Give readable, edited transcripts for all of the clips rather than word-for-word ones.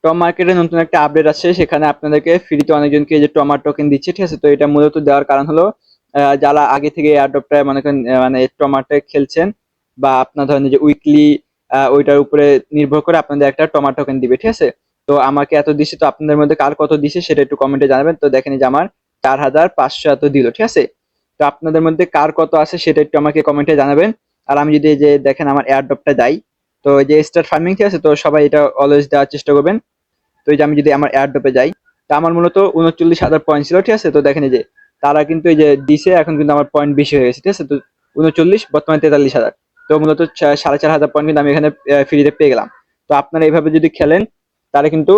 Top মার্কেটে নতুন একটা আপডেট আছে, সেখানে আপনাদেরকে ফ্রিতে অনেকজনকে যে টমার টোকেন দিচ্ছে, ঠিক আছে। তো এটা মূলত দেওয়ার কারণ হলো যারা আগে থেকে এয়ারড্রপটা মনে করেন মানে টমাটো খেলছেন, বা আপনার ধরেন যে উইকলি ওইটার উপরে নির্ভর করে আপনাদের একটা টমাটো টোকেন দিবে, ঠিক আছে। তো আমাকে এত দিছে, তো আপনাদের মধ্যে কার কত দিছে সেটা একটু কমেন্টে জানাবেন। তো দেখেন এই যে আমার 4,500 এত দিল, ঠিক আছে। তো আপনাদের মধ্যে কার কত আছে সেটা একটু আমাকে কমেন্টে জানাবেন। আর আমি যদি এই যে দেখেন আমার এয়ারড্রপটা যাই, তো এই যে স্টার্ট ফার্মিং, ঠিক আছে, তো সবাই এটা অলওয়েজ দেওয়ার চেষ্টা করবেন। তো এই যে আমি যদি আমার এয়ারড্রপে যাই, তো আমার মূলত 39,000 পয়েন্ট ছিল, ঠিক আছে। তো দেখেন এই যে তারা কিন্তু এই যে দিছে, এখন কিন্তু আমার পয়েন্ট বেশি হয়ে গেছে, ঠিক আছে। তো 39 বর্তমানে 43,000। তো মূলত 4,500 পয়েন্ট কিন্তু আমি এখানে ফ্রিতে পেয়ে গেলাম। তো আপনারা এইভাবে যদি খেলেন, তাহলে কিন্তু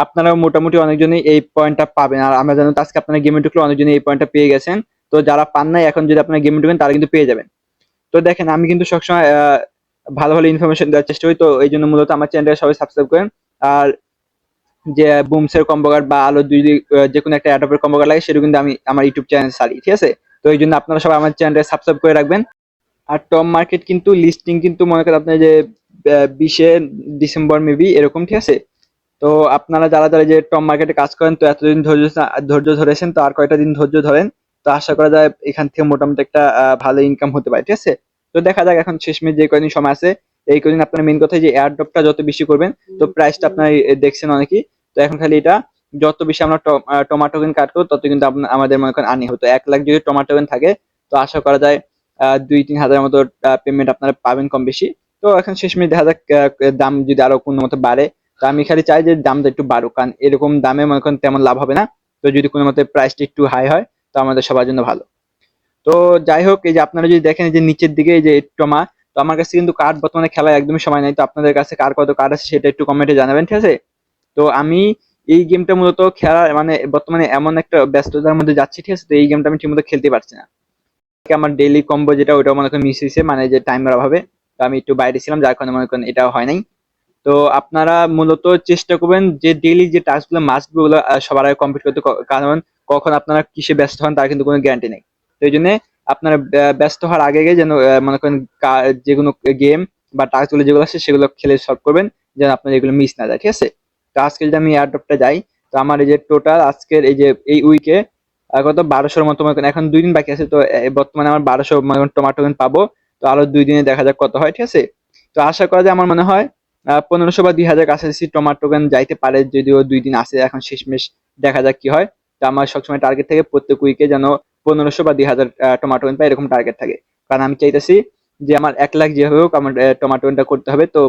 আপনারা মোটামুটি অনেকজনই এই পয়েন্টটা পাবেন। আর আমরা জানি তো আজকে আপনারা গেমে ঢুকলে অনেকজনই এই পয়েন্টটা পেয়ে গেছেন। তো যারা পান নাই, এখন যদি আপনারা গেমে ঢুকেন তারা কিন্তু পেয়ে যাবেন। তো দেখেন আমি কিন্তু সবসময় ভালো ভালো ইনফরমেশন দেওয়ার চেষ্টা করি, তো এই জন্য মূলত আমার চ্যানেলটা সবাই সাবস্ক্রাইব করেন। আর যে বুমসের কম্বো কার্ড বা আলো যদি যে কোনো একটা অ্যাডপের কম্বো কার্ড লাগে, সেটা কিন্তু আমি আমার ইউটিউব চ্যানেল ছাড়ি, ঠিক আছে। তো এই জন্য আপনারা সবাই আমার চ্যানেলটা সাবস্ক্রাইব করে রাখবেন। আর টপ মার্কেট কিন্তু লিস্টিং কিন্তু মনে করেন আপনার যে 20শে ডিসেম্বর মেবি এরকম, ঠিক আছে। তো আপনারা যারা যারা যে টপ মার্কেটে কাজ করেন, তো এতদিন ধৈর্য ধরেছেন, তো আর কয়টা দিন ধৈর্য ধরেন। তো আশা করা যায় এখান থেকে মোটামুটি একটা ভালো ইনকাম হতে পারে, ঠিক আছে। তো দেখা যাক এখন শেষমেশ যে কয়দিন সময় আছে, এই কয়দিন আপনার মেন কথা যে এয়ার ড্রপটা যত বেশি করবেন, তো প্রাইসটা আপনার দেখছেন অনেকেই। তো এখন খালি এটা যত বেশি আমরা টমাটো কাট করবো, তত কিন্তু আমাদের মনে করেন আনি হতো 1 লাখ যদি টমাটো থাকে। তো আশা করা যায় 2-3 হাজার মতো পেমেন্ট আপনারা পাবেন কম বেশি। তো এখন শেষমেশ দেখা যাক দাম যদি আরো কোনো মতো বাড়ে। তো আমি খালি চাই যে দামটা একটু বাড়ুক, কারণ এরকম দামে মনে করেন তেমন লাভ হবে না। তো যদি কোনো মতে প্রাইসটা একটু হাই হয়, তো আমাদের সবার জন্য ভালো। তো যাই হোক, এই যে আপনারা যদি দেখেন এই যে নিচের দিকে এই যে টমা, তো আমার কাছে কিন্তু কার্ড বর্তমানে খেলার একদমই সময় নাই। তো আপনাদের কাছে কার কত কার্ড আছে সেটা একটু কমেন্টে জানাবেন, ঠিক আছে। তো আমি এই গেমটা মূলত খেলা মানে বর্তমানে এমন একটা ব্যস্ততার মধ্যে যাচ্ছি, ঠিক আছে। তো এই গেমটা আমি ঠিকমতো খেলতে পারছি না। আমার ডেইলি কম্বো যেটা, ওটা মনে করেন মিস হয়েছে, মানে যে টাইমের অভাবে। তো আমি একটু বাইরে ছিলাম, যার কারণে মনে করেন এটা হয় নাই। তো আপনারা মূলত চেষ্টা করবেন যে ডেইলি যে টাস্ক গুলো মাস্ট বি, ওগুলো সবার আগে কমপ্লিট করতে। কারণ কখন আপনারা কিসে ব্যস্ত হন তার কিন্তু কোনো গ্যারান্টি নেই। তো এই জন্য আপনারা ব্যস্ত হওয়ার আগে আগে যেন মনে করেন যেগুলো গেম বা টাস্ক গুলো যেগুলো আছে সেগুলো খেলে সলভ করবেন, যেন আপনার এগুলো মিস না যায়, ঠিক আছে। তো আজকে যদি আমি এয়ারড্রপটা যাই, তো আমার এই যে টোটাল আজকের এই যে এই উইকে কত 1200-র মতো মনে করেন, এখন 2 দিন বাকি আছে। তো বর্তমানে আমার 1200 মনে করেন টমাটো পাবো। তো আরো 2 দিনে দেখা যাক কত হয়, ঠিক আছে। তো আশা করা যায়, আমার মনে হয় 1500 বা 2,000 কাছাকাছি টমাটো যাইতে পারে, যদিও 2 দিন আছে এখন শেষমেশ, দেখা যাক কি হয়। তো আমার সবসময় টার্গেট থাকে প্রত্যেক উইকে যেন 1500 বা 2,000 টমাটো পাই, এরকম টার্গেট থাকে। কারণ আমি চাইতেছি যে আমার 1 লাখ যেভাবে হোক আমার টমাটো করতে হবে। তো